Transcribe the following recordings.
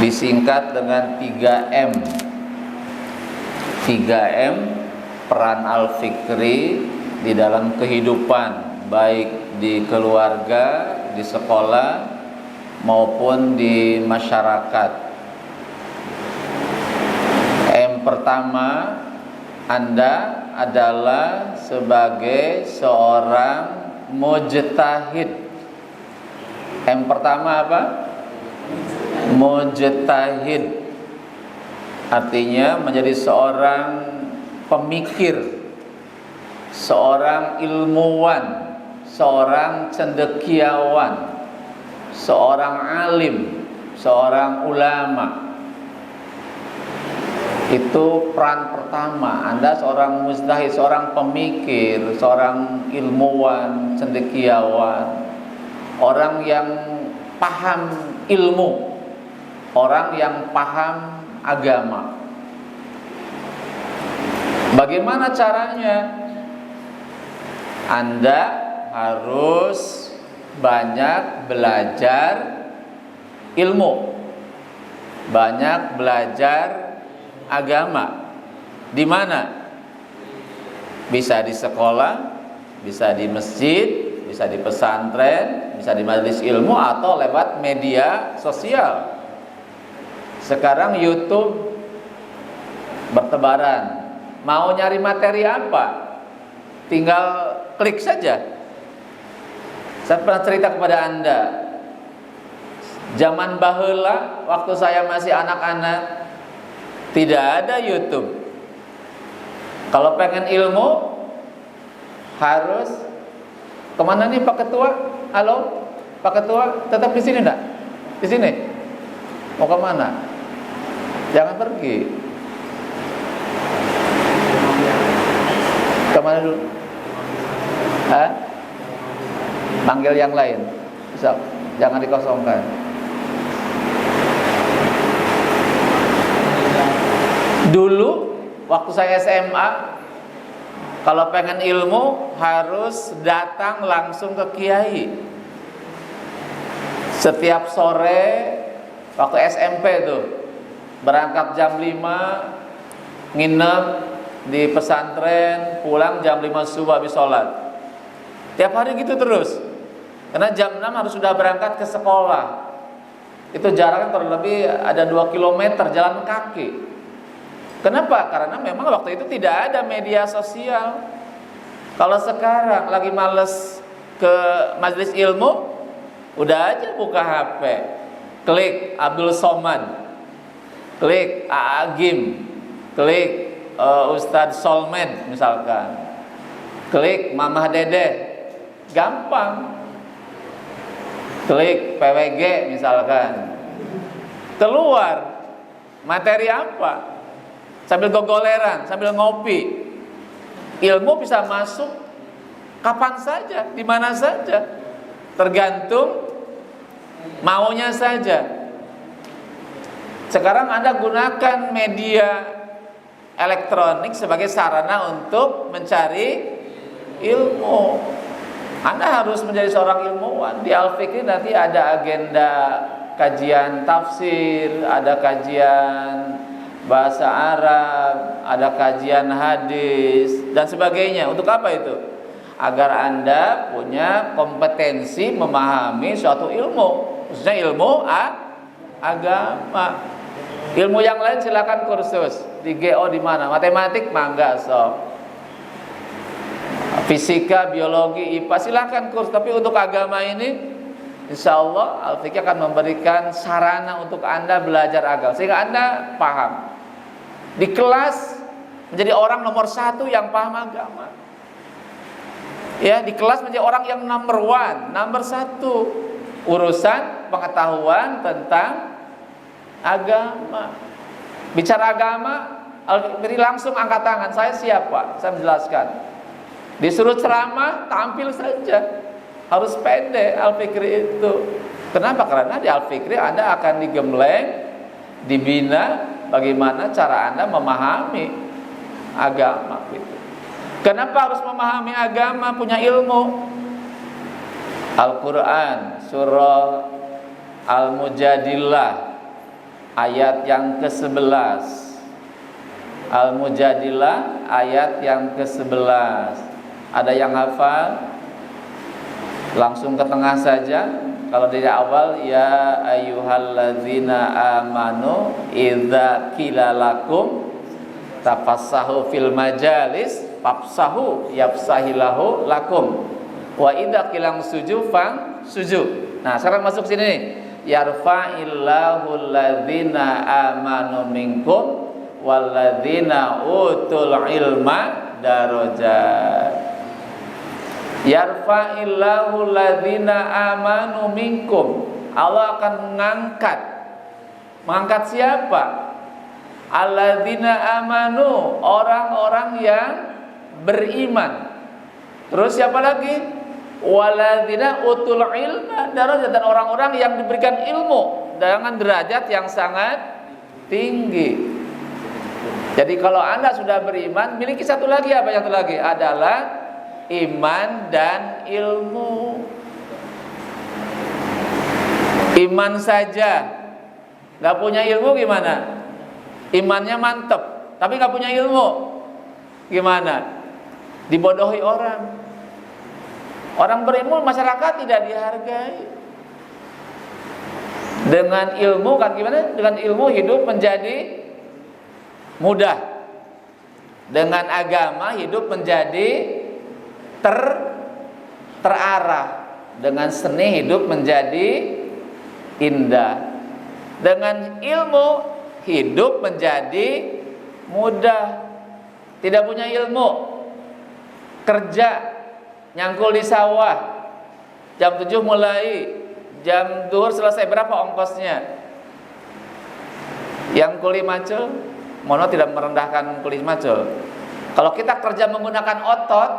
disingkat dengan 3M. 3M peran Al-Fikri di dalam kehidupan, baik di keluarga, di sekolah maupun di masyarakat. M pertama, Anda adalah sebagai seorang mujtahid. M pertama apa? Mujtahid. Artinya menjadi seorang pemikir, seorang ilmuwan, seorang cendekiawan, seorang alim, seorang ulama. Itu peran pertama. Anda seorang mujtahid, seorang pemikir, seorang ilmuwan, cendekiawan, orang yang paham ilmu, orang yang paham agama. Bagaimana caranya? Anda harus banyak belajar ilmu, banyak belajar agama. Di mana? Bisa di sekolah, bisa di masjid, bisa di pesantren, bisa di majelis ilmu, atau lewat media sosial. Sekarang YouTube bertebaran. Mau nyari materi apa? Tinggal klik saja. Saya pernah cerita kepada Anda, zaman baheula waktu saya masih anak-anak, tidak ada YouTube. Kalau pengen ilmu harus kemana nih Pak Ketua? Halo Pak Ketua, tetap di sini enggak? Di sini. Mau kemana? Jangan pergi. Kemana dulu? Hah? Panggil yang lain. Bisa. Jangan dikosongkan. Dulu waktu saya SMA, kalau pengen ilmu harus datang langsung ke kiai. Setiap sore waktu SMP tuh, berangkat jam 5, nginep di pesantren, pulang jam 5 subuh habis sholat. Tiap hari gitu terus. Karena jam 6 harus sudah berangkat ke sekolah. Itu jaraknya kurang lebih ada 2 km jalan kaki. Kenapa? Karena memang waktu itu tidak ada media sosial. Kalau sekarang lagi males ke majelis ilmu, udah aja buka HP, klik Abdul Somad, klik Agim, klik Ustadz Solmed misalkan, klik Mamah Dede, gampang. Klik PWG misalkan, keluar materi apa? Sambil gogoleran, sambil ngopi. Ilmu bisa masuk kapan saja, di mana saja, tergantung maunya saja. Sekarang Anda gunakan media elektronik sebagai sarana untuk mencari ilmu. Anda harus menjadi seorang ilmuwan. Di Al-Fikri nanti ada agenda kajian tafsir, ada kajian bahasa Arab, ada kajian hadis dan sebagainya. Untuk apa itu? Agar Anda punya kompetensi memahami suatu ilmu, khususnya ilmu agama. Ilmu yang lain silakan kursus di GO di mana? Matematik mangga sok. Fisika, biologi, IPA silakan kursus. Tapi untuk agama ini, insya Allah Al-Fikri akan memberikan sarana untuk Anda belajar agama sehingga Anda paham. Di kelas menjadi orang nomor 1 yang paham agama. Ya, di kelas menjadi orang yang number 1 urusan pengetahuan tentang agama. Bicara agama, Al-Fikri langsung angkat tangan. Saya siap Pak, saya menjelaskan. Disuruh ceramah, tampil saja. Harus pede Al-Fikri itu. Kenapa? Karena di Al-Fikri Anda akan digembleng, dibina bagaimana cara Anda memahami agama gitu. Kenapa harus memahami agama, punya ilmu? Al-Quran, surah Al-Mujadilah ayat yang ke-11. Al-Mujadilah ayat yang ke-11. Ada yang hafal? Langsung ke tengah saja. Kalau dari awal, ya ayyuhalladzina amanu idza qila lakum tafassahu fil majalis fafsahu yafsahillahu lakum wa idza qila suju fang suju. Nah, sekarang masuk sini nih. Yarfa'illahu alladzina amanu minkum walladzina utul ilma darajat. Yarfa'illahu alladzina amanu minkum. Allah akan mengangkat siapa? Alladzina amanu, orang-orang yang beriman. Terus siapa lagi? Walladzina utul ilma darajat, dan orang-orang yang diberikan ilmu dengan derajat yang sangat tinggi. Jadi kalau Anda sudah beriman, miliki satu lagi, apa yang satu lagi? Adalah iman dan ilmu. Iman saja nggak punya ilmu gimana? Imannya mantep tapi nggak punya ilmu gimana? Dibodohi orang. Orang berilmu masyarakat tidak dihargai. Dengan ilmu kan gimana? Dengan ilmu hidup menjadi mudah. Dengan agama hidup menjadi terarah. Dengan seni hidup menjadi indah. Dengan ilmu hidup menjadi mudah. Tidak punya ilmu, kerja nyangkul di sawah, jam 7 mulai, jam duhur selesai, berapa ongkosnya? Yang kuli macul, mono tidak merendahkan kuli macul. Kalau kita kerja menggunakan otot,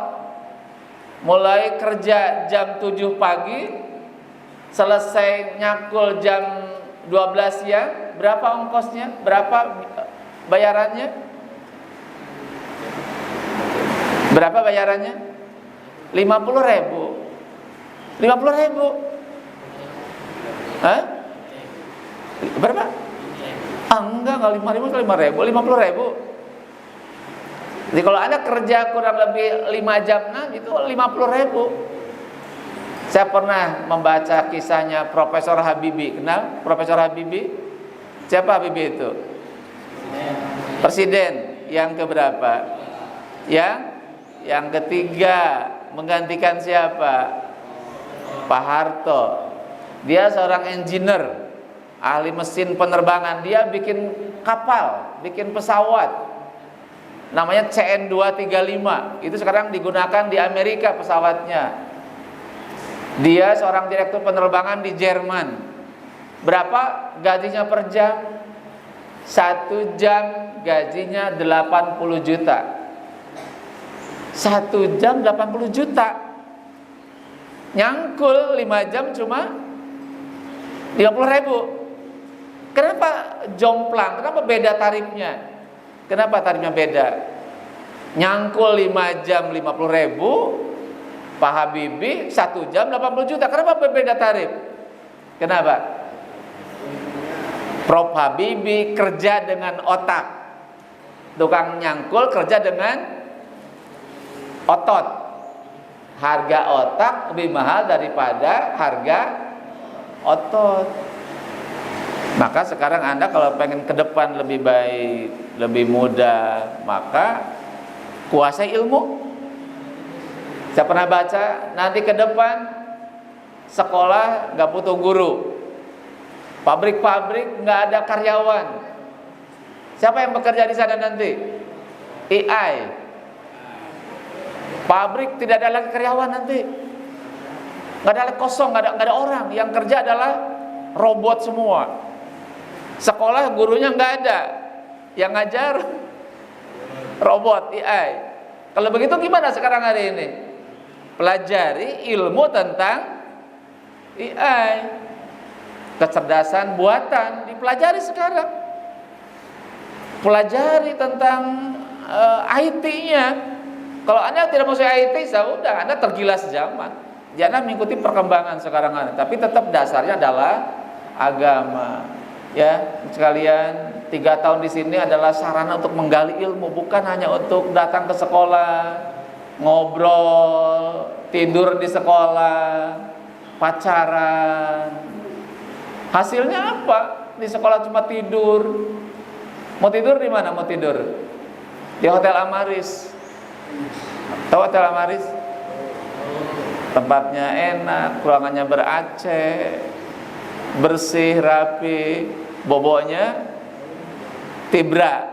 mulai kerja jam 7 pagi, selesai nyakul jam 12 siang, berapa ongkosnya? Berapa bayarannya? Berapa bayarannya? 50.000. 50.000. Hah? Berapa? Enggak 5.000, 5.000, 50.000. Jadi kalau Anda kerja kurang lebih 5 jam, nah itu 50.000. Saya pernah membaca kisahnya Profesor Habibie. Kenal Profesor Habibie? Siapa Habibie itu? Presiden yang keberapa? Yang ketiga. Menggantikan siapa? Pak Harto. Dia seorang engineer, ahli mesin penerbangan. Dia bikin kapal, bikin pesawat, namanya CN235. Itu sekarang digunakan di Amerika pesawatnya. Dia seorang direktur penerbangan di Jerman. Berapa gajinya per jam? 1 jam gajinya 80 juta. 1 jam 80 juta. Nyangkul 5 jam cuma 50.000. Kenapa jomplang? Kenapa beda tarifnya? Kenapa tarifnya beda? Nyangkul 5 jam 50.000, Pak Habibie 1 jam 80 juta. Kenapa berbeda tarif? Kenapa? Prof Habibie kerja dengan otak, tukang nyangkul kerja dengan otot. Harga otak lebih mahal daripada harga otot. Maka sekarang Anda kalau pengen ke depan lebih baik, lebih mudah, maka kuasai ilmu. Saya pernah baca, nanti ke depan sekolah nggak butuh guru, pabrik-pabrik nggak ada karyawan. Siapa yang bekerja di sana nanti? AI. Pabrik tidak ada lagi karyawan nanti, nggak ada lagi kosong, nggak ada orang. Yang kerja adalah robot semua. Sekolah gurunya nggak ada, yang ngajar robot AI. Kalau begitu gimana sekarang hari ini? Pelajari ilmu tentang AI, kecerdasan buatan dipelajari sekarang. Pelajari tentang IT-nya. Kalau Anda tidak mau IT, sudah Anda tergilas zaman. Jangan mengikuti perkembangan sekarang, tapi tetap dasarnya adalah agama. Ya sekalian, 3 tahun di sini adalah sarana untuk menggali ilmu, bukan hanya untuk datang ke sekolah, ngobrol, tidur di sekolah, pacaran. Hasilnya apa? Di sekolah cuma tidur. Mau tidur di mana? Mau tidur di Hotel Amaris. Tahu Hotel Amaris? Tempatnya enak, ruangannya ber-AC, bersih, rapi, boboknya tibra.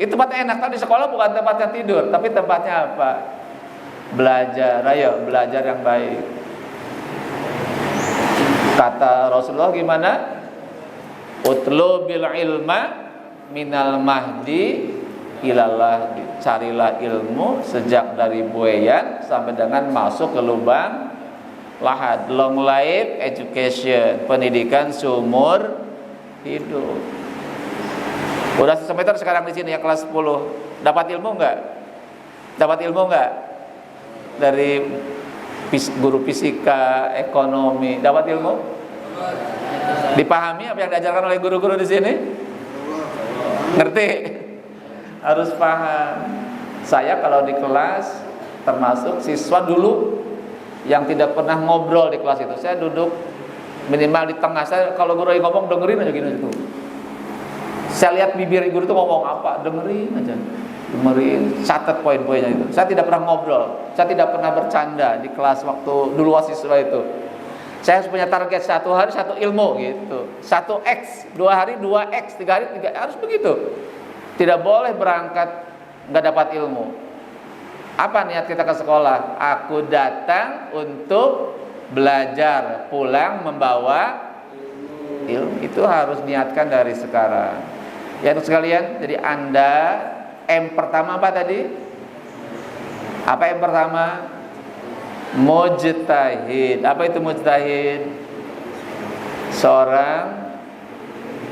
Itu tempatnya enak. Kalau di sekolah bukan tempatnya tidur, tapi tempatnya apa? Belajar. Ayo belajar yang baik. Kata Rasulullah gimana? Utlubil ilma minal mahdi ilallah. Carilah ilmu sejak dari buayan sampai dengan masuk ke lubang lahat. Long life education, pendidikan seumur hidup. Udah semester sekarang di sini ya, kelas 10. Dapat ilmu enggak? Dapat ilmu enggak? Dari guru fisika, ekonomi, dapat ilmu? Dipahami apa yang diajarkan oleh guru-guru di sini? Ngerti? Harus paham. Saya kalau di kelas termasuk siswa dulu yang tidak pernah ngobrol di kelas itu. Saya duduk minimal di tengah. Saya kalau guru ngomong dengerin aja gini gitu. Saya lihat bibir guru itu ngomong apa, dengerin aja. Dengerin, catat poin-poinnya itu. Saya tidak pernah ngobrol. Saya tidak pernah bercanda di kelas waktu dulu siswa itu. Saya harus punya target 1 hari 1 ilmu gitu. 1x, 2 hari 2x, 3 hari 3, harus begitu. Tidak boleh berangkat nggak dapat ilmu. Apa niat kita ke sekolah? Aku datang untuk belajar, pulang membawa ilmu. Itu harus niatkan dari sekarang. Ya untuk sekalian, jadi Anda M pertama apa tadi? Apa M pertama? Mujtahid. Apa itu mujtahid? Seorang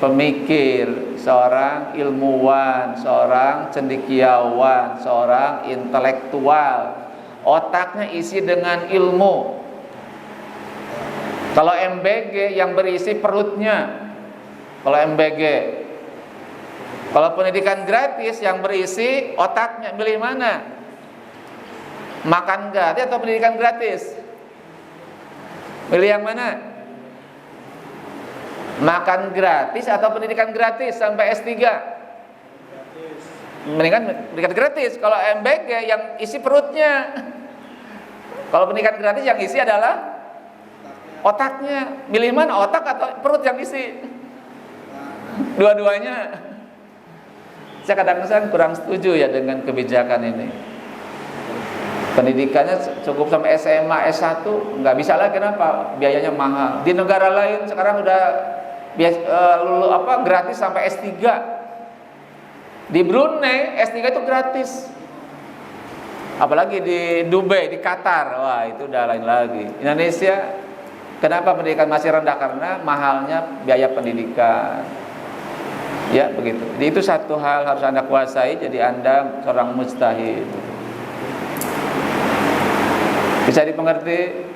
pemikir, seorang ilmuwan, seorang cendekiawan, seorang intelektual. Otaknya isi dengan ilmu. Kalau MBG yang berisi perutnya. Kalau MBG. Kalau pendidikan gratis yang berisi otaknya, pilih mana? Makan gratis atau pendidikan gratis? Pilih yang mana? Makan gratis atau pendidikan gratis sampai S3? Mendingan pendidikan gratis. Kalau MBG yang isi perutnya. Kalau pendidikan gratis yang isi adalah otaknya. Milih mana, otak atau perut yang isi? Dua-duanya. Saya kadang-kadang kurang setuju ya dengan kebijakan ini. Pendidikannya cukup sampai SMA, S1, nggak bisa lagi. Kenapa? Biayanya mahal. Di negara lain sekarang udah gratis sampai S3. Di Brunei S3 itu gratis. Apalagi di Dubai, di Qatar, wah itu udah lain lagi. Indonesia, kenapa pendidikan masih rendah? Karena mahalnya biaya pendidikan. Ya begitu. Jadi itu satu hal harus Anda kuasai. Jadi Anda seorang mujtahid. Bisa dimengerti?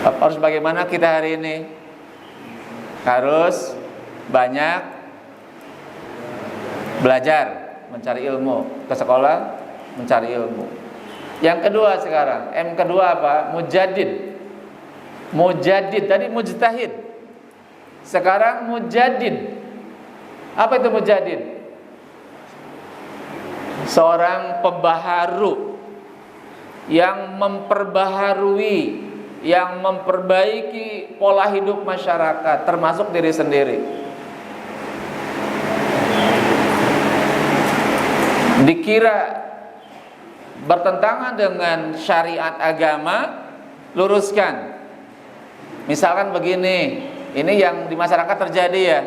Harus bagaimana kita hari ini? Harus banyak belajar, mencari ilmu, ke sekolah mencari ilmu. Yang kedua sekarang, M kedua apa? Mujadid. Mujadid tadi mujtahid. Sekarang mujadid. Apa itu mujadid? Seorang pembaharu yang memperbaharui, yang memperbaiki pola hidup masyarakat, termasuk diri sendiri. Dikira bertentangan dengan syariat agama, luruskan. Misalkan begini, ini yang di masyarakat terjadi ya.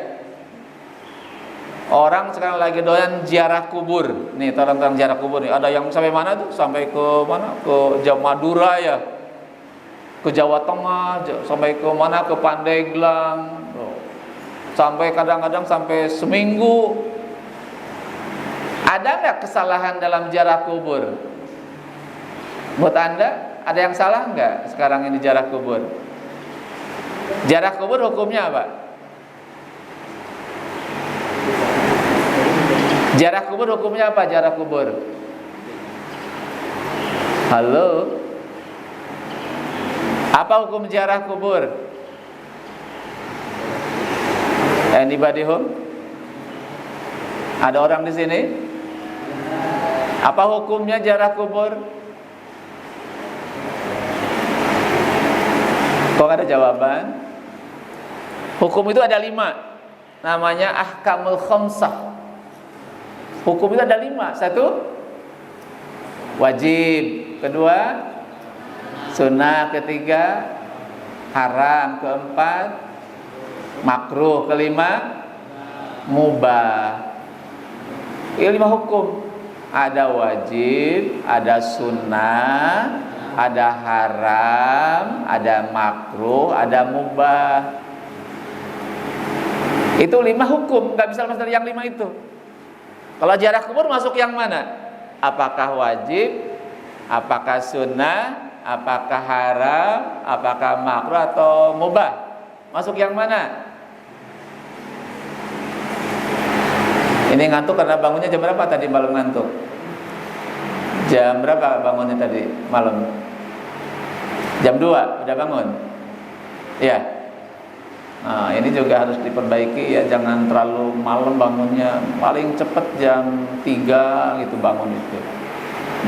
Orang sekarang lagi doyan ziarah kubur. Nih, tentang ziarah kubur nih. Ada yang sampai mana tuh? Sampai ke mana? Ke Madura ya. Ke Jawa Tengah, sampai ke mana? Ke Pandeglang. Sampai kadang-kadang sampai seminggu. Ada nggak kesalahan dalam ziarah kubur? Buat Anda, ada yang salah nggak sekarang ini ziarah kubur? Ziarah kubur hukumnya apa? kubur hukumnya apa? Ziarah kubur. Halo? Apa hukum ziarah kubur? Anybody home? Ada orang di sini? Apa hukumnya ziarah kubur? Kok gak ada jawaban? Hukum itu ada 5. Namanya ahkamul khamsah. Hukum itu ada 5. 1, wajib. 2, sunnah. 3, haram. 4, makruh. 5, mubah. Ini 5 hukum. Ada wajib, ada sunnah, ada haram, ada makruh, ada mubah. Itu 5 hukum, nggak bisa lepas dari yang 5 itu. Kalau ziarah kubur masuk yang mana? Apakah wajib? Apakah sunnah? Apakah haram? Apakah makruh atau mubah? Masuk yang mana? Ini ngantuk karena bangunnya jam berapa tadi malam ngantuk? Jam berapa bangunnya tadi malam? Jam 2 udah bangun? Iya. Nah, ini juga harus diperbaiki ya, jangan terlalu malam bangunnya, paling cepat jam 3 gitu bangun itu.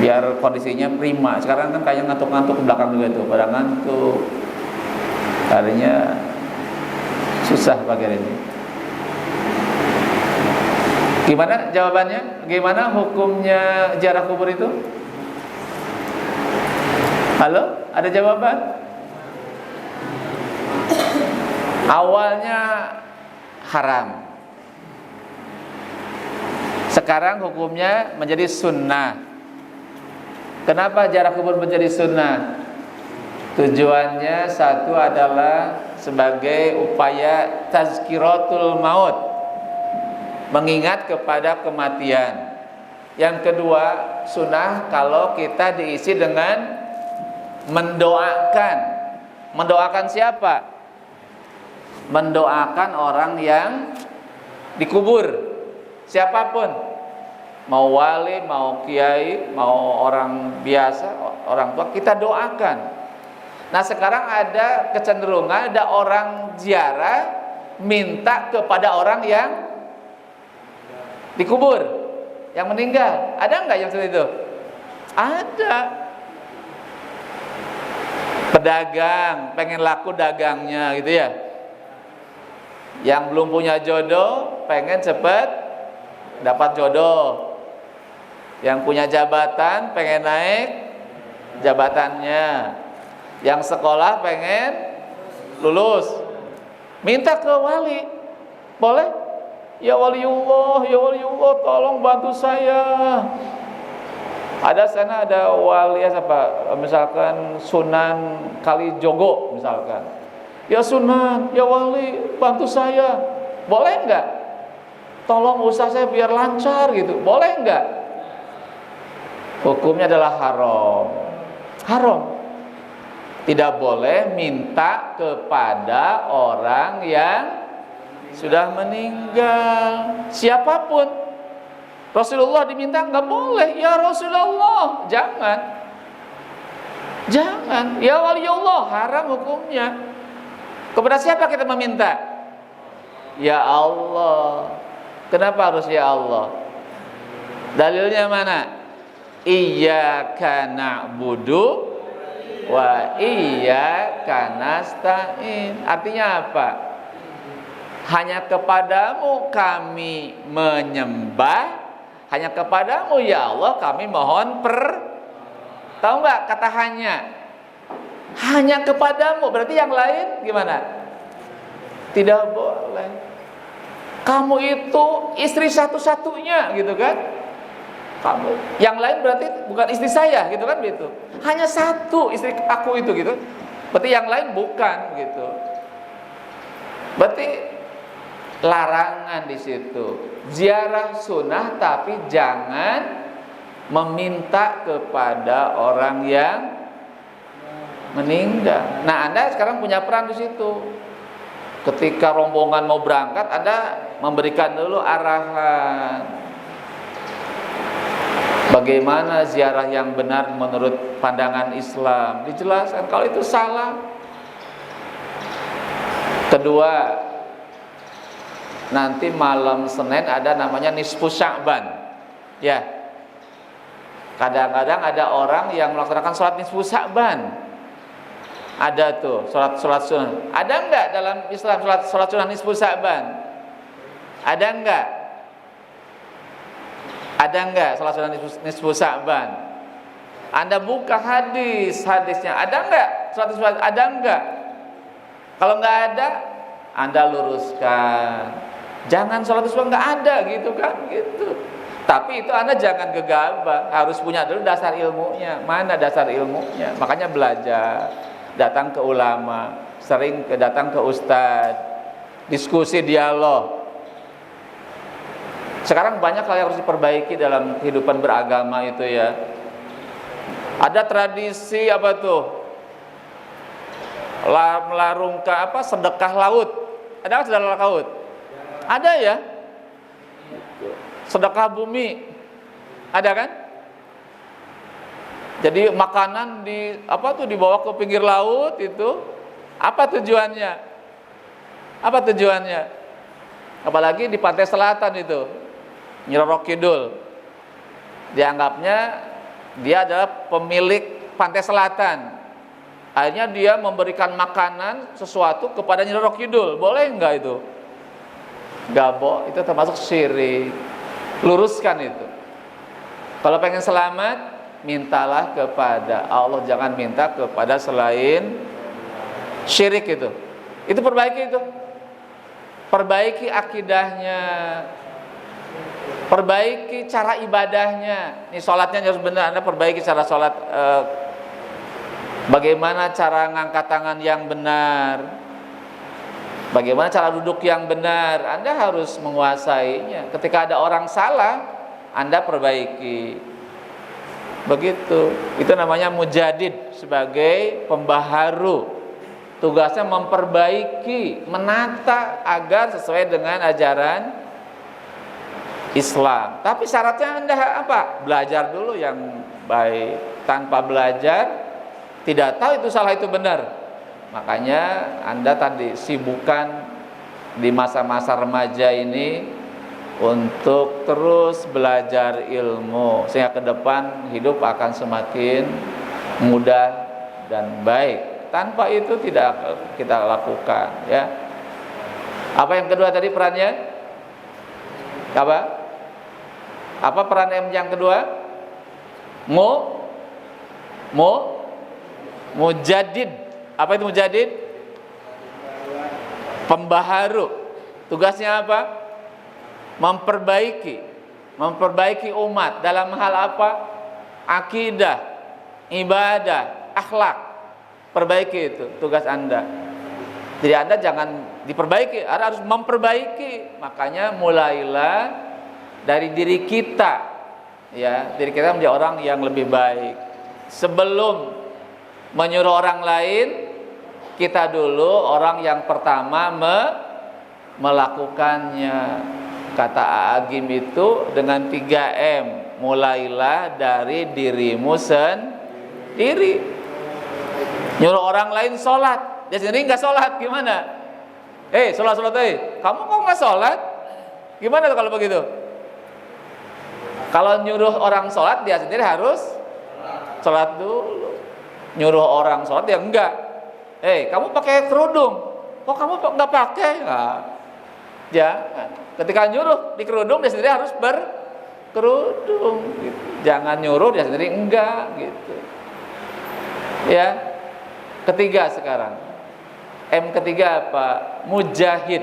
Biar kondisinya prima. Sekarang kan kayaknya ngantuk-ngantuk ke belakang juga tuh, pada ngantuk. Harinya susah pagi ini. Gimana jawabannya? Gimana hukumnya ziarah kubur itu? Halo? Ada jawaban? Awalnya haram. Sekarang hukumnya menjadi sunnah. Kenapa ziarah kubur menjadi sunnah? Tujuannya 1 adalah sebagai upaya tazkiratul maut, mengingat kepada kematian. Yang kedua, sunnah kalau kita diisi dengan mendoakan. Mendoakan siapa? Mendoakan orang yang dikubur, siapapun, mau wali, mau kiai, mau orang biasa, orang tua, kita doakan. Nah, sekarang ada kecenderungan ada orang ziarah minta kepada orang yang dikubur, yang meninggal. Ada nggak yang seperti itu? Ada. Pedagang pengen laku dagangnya gitu ya. Yang belum punya jodoh pengen cepet dapat jodoh. Yang punya jabatan pengen naik jabatannya. Yang sekolah pengen lulus, minta ke wali. Boleh? Ya waliullah, tolong bantu saya. Ada sana ada wali apa? Misalkan Sunan Kalijogo misalkan. Ya Sunan, ya wali, bantu saya. Boleh enggak? Tolong usaha saya biar lancar gitu. Boleh enggak? Hukumnya adalah haram. Haram. Tidak boleh minta kepada orang yang sudah meninggal, siapapun. Rasulullah diminta enggak boleh. Ya Rasulullah, jangan. Jangan. Ya waliullah, haram hukumnya. Kepada siapa kita meminta? Ya Allah. Kenapa harus ya Allah? Dalilnya mana? Iyyaka na'budu wa iyyaka nasta'in. Artinya apa? Hanya kepadamu kami menyembah, hanya kepadamu ya Allah kami mohon Tahu nggak kata hanya? Hanya kepadamu, berarti yang lain gimana? Tidak boleh. Kamu itu istri satu-satunya gitu kan? Kamu, yang lain berarti bukan istri saya gitu kan gitu. Hanya satu istri aku itu gitu. Berarti yang lain bukan gitu. Berarti larangan di situ. Ziarah sunnah tapi jangan meminta kepada orang yang meninggal. Nah, Anda sekarang punya peran di situ. Ketika rombongan mau berangkat, Anda memberikan dulu arahan. Bagaimana ziarah yang benar menurut pandangan Islam? Dijelaskan kalau itu salah. Kedua, nanti malam Senin ada namanya nisfu Sya'ban. Ya. Kadang-kadang ada orang yang melaksanakan sholat nisfu Sya'ban. Ada tuh sholat sunnah. Ada enggak dalam Islam sholat sunnah nisfu Sya'ban? Ada enggak? Ada enggak sholat sunnah nisfu Sya'ban? Anda buka hadisnya. Ada enggak sholat nisfu Sya'ban? Ada enggak? Kalau enggak ada, Anda luruskan. Jangan sholat nisfu Sya'ban enggak ada gitu kan, gitu. Tapi itu Anda jangan gegabah, harus punya dulu dasar ilmunya. Mana dasar ilmunya? Makanya belajar, datang ke ulama, datang ke ustadz, diskusi, dialog. Sekarang banyak hal yang harus diperbaiki dalam kehidupan beragama itu ya. Ada tradisi apa tuh? Melarungkan apa? Sedekah laut. Ada nggak sedekah laut? Ada ya. Sedekah bumi. Ada kan? Jadi makanan dibawa ke pinggir laut itu apa tujuannya? Apa tujuannya? Apalagi di pantai selatan itu, Nyi Roro Kidul. Dianggapnya dia adalah pemilik pantai selatan. Akhirnya dia memberikan makanan sesuatu kepada Nyi Roro Kidul. Boleh enggak itu? Gabok, itu termasuk syirik. Luruskan itu. Kalau pengen selamat, mintalah kepada Allah, jangan minta kepada selain syirik itu. Itu perbaiki itu. Perbaiki akidahnya. Perbaiki cara ibadahnya. Ini sholatnya harus benar. Anda perbaiki cara sholat. Bagaimana cara ngangkat tangan yang benar. Bagaimana cara duduk yang benar. Anda harus menguasainya. Ketika ada orang salah, Anda perbaiki. Begitu. Itu namanya mujadid, sebagai pembaharu. Tugasnya memperbaiki, menata agar sesuai dengan ajaran Islam. Tapi syaratnya Anda apa? Belajar dulu yang baik. Tanpa belajar, tidak tahu itu salah itu benar. Makanya Anda tadi sibukkan di masa-masa remaja ini untuk terus belajar ilmu, sehingga ke depan hidup akan semakin mudah dan baik. Tanpa itu tidak kita lakukan, ya. Apa yang kedua tadi perannya? Apa peran M yang kedua? Mujadid. Apa itu mujadid? Pembaharu. Tugasnya apa? Memperbaiki umat dalam hal apa? Akidah, ibadah, akhlak. Perbaiki itu tugas Anda. Jadi Anda jangan diperbaiki, Anda harus memperbaiki. Makanya mulailah dari diri kita. Ya, diri kita menjadi orang yang lebih baik. Sebelum menyuruh orang lain, kita dulu orang yang pertama melakukannya. Kata Agim itu dengan 3M. Mulailah dari dirimu sendiri. Nyuruh orang lain sholat, dia sendiri nggak sholat, gimana? Sholat, kamu kok nggak sholat? Gimana tuh kalau begitu? Kalau nyuruh orang sholat, dia sendiri harus sholat dulu. Nyuruh orang sholat, dia enggak. Kamu pakai kerudung, kok kamu nggak pakai? Nah, jangan. Ketika nyuruh di kerudung, dia sendiri harus berkerudung. Gitu. Jangan nyuruh dia sendiri enggak, gitu. Ya. Ketiga sekarang. M ketiga apa? Mujahid.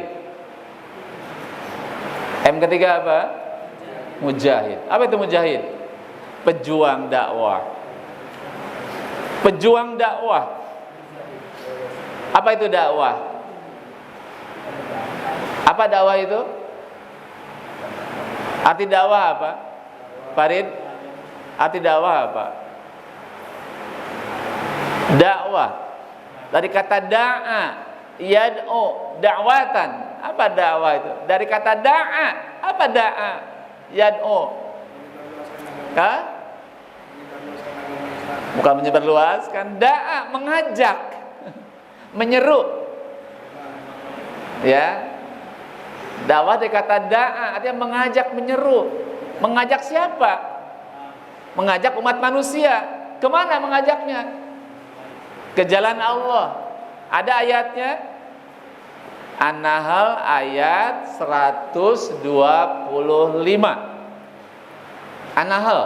M ketiga apa? Mujahid. Apa itu mujahid? Pejuang dakwah. Pejuang dakwah. Apa itu dakwah? Apa dakwah itu? Arti dakwah apa? Farid? Arti dakwah apa? Dakwah dari kata da'a, yad'u, da'watan. Apa dakwah itu? Dari kata da'a. Apa da'a? Yad'u. Bukan menyebarluaskan, da'a, mengajak, menyeru. Ya. Dakwah dikata da'a, artinya mengajak, menyeru. Mengajak siapa? Mengajak umat manusia. Kemana mengajaknya? Ke jalan Allah. Ada ayatnya. An-Nahl ayat 125. An-Nahl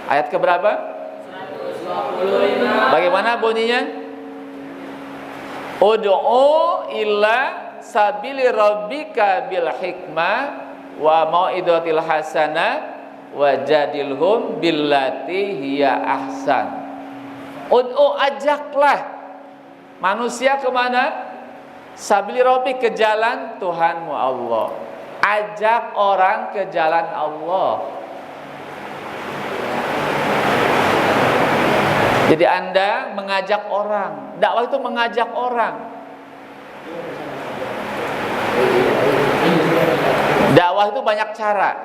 ayat keberapa? 125. Bagaimana bunyinya? Ud'u ila sabili rabbika bil hikmah wa mau'izatil hasanah wajadilhum billati hiya ahsan. Ud'u, ajaklah manusia kemana? Sabili rabbik, ke jalan Tuhanmu Allah. Ajak orang ke jalan Allah. Jadi Anda mengajak orang. Dakwah itu mengajak orang. Dakwah itu banyak cara.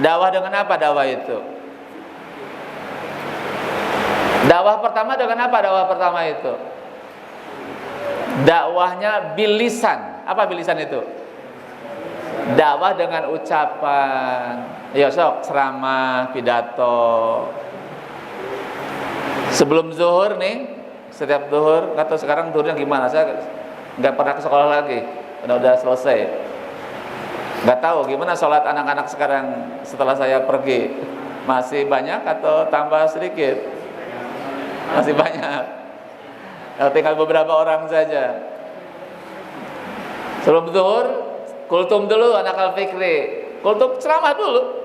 Dakwah dengan apa dakwah itu? Dakwah pertama dengan apa dakwah pertama itu? Dakwahnya bilisan. Apa bilisan itu? Dakwah dengan ucapan. Ya sok, ceramah, pidato. Sebelum zuhur nih, setiap zuhur, nggak tahu sekarang zuhurnya gimana. Saya nggak pernah ke sekolah lagi. Udah selesai. Nggak tahu gimana sholat anak-anak sekarang setelah saya pergi. Masih banyak atau tambah sedikit? Masih banyak. Tinggal beberapa orang saja. Sebelum zuhur, kultum dulu anak Al-Fikri. Kultum ceramah dulu.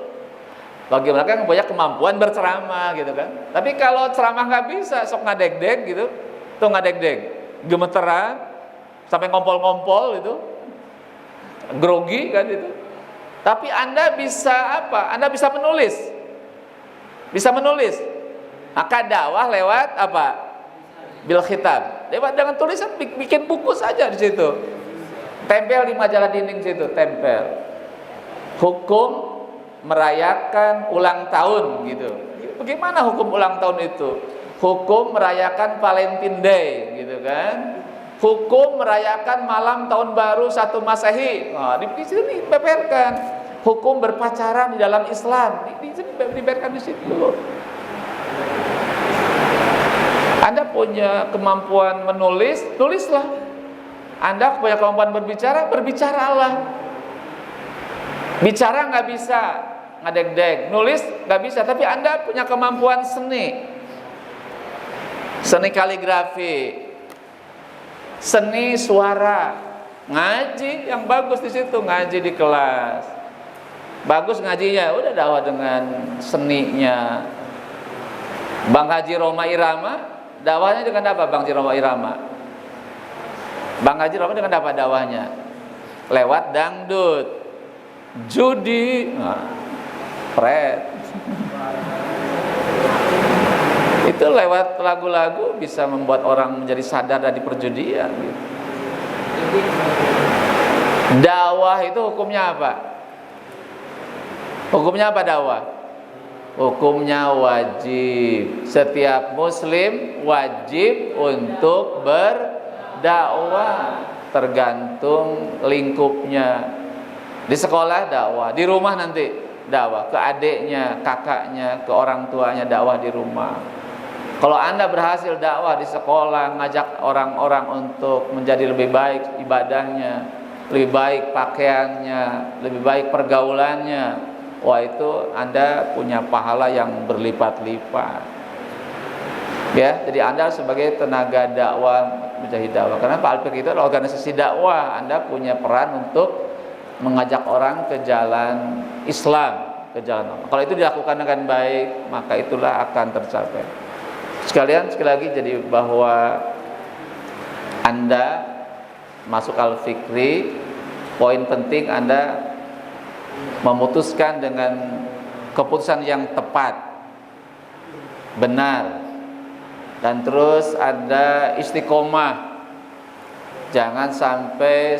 Bagi mereka yang punya kemampuan berceramah gitu kan. Tapi kalau ceramah nggak bisa, sok ngadeg-deg gitu. Tuh ngadeg-deg, gemeteran, sampai ngompol-ngompol gitu. Grogi kan itu. Tapi Anda bisa apa? Anda bisa menulis. Bisa menulis. Maka dakwah lewat apa? Bil khitab. Lewat dengan tulisan, bikin buku saja di situ. Tempel di majalah dinding situ, tempel. Hukum merayakan ulang tahun gitu. Bagaimana hukum ulang tahun itu? Hukum merayakan Valentine Day gitu kan. Hukum merayakan malam tahun baru 1 Masehi. Nah, di sini dibeberkan. Hukum berpacaran di dalam Islam. Di sini dibeberkan di situ. Anda punya kemampuan menulis, tulislah. Anda punya kemampuan berbicara, berbicaralah. Bicara nggak bisa, ngadeg-deg. Nulis nggak bisa, tapi Anda punya kemampuan seni. Seni kaligrafi, seni suara, ngaji yang bagus di situ, ngaji di kelas. Bagus ngajinya, udah dakwah dengan seninya. Bang Haji Roma Irama, dakwahnya dengan apa Bang Haji Roma Irama? Bang Haji Roma dengan apa dakwahnya? Lewat dangdut, judi, pret. Itu lewat lagu-lagu bisa membuat orang menjadi sadar dari perjudian gitu. Dakwah itu hukumnya apa? Hukumnya apa dakwah? Hukumnya wajib. Setiap muslim wajib untuk berdakwah, tergantung lingkupnya. Di sekolah dakwah, di rumah nanti dakwah ke adiknya, kakaknya, ke orang tuanya, dakwah di rumah. Kalau Anda berhasil dakwah di sekolah, ngajak orang-orang untuk menjadi lebih baik ibadahnya, lebih baik pakaiannya, lebih baik pergaulannya, wah itu Anda punya pahala yang berlipat-lipat. Ya, jadi Anda sebagai tenaga dakwah, mujahid dakwah. Karena Pak Alpik itu adalah organisasi dakwah. Anda punya peran untuk mengajak orang ke jalan Islam, ke jalan Allah. Kalau itu dilakukan dengan baik, maka itulah akan tercapai. Sekalian sekali lagi, jadi bahwa Anda masuk Al-Fikri, poin penting Anda memutuskan dengan keputusan yang tepat, benar, dan terus Anda istiqomah, jangan sampai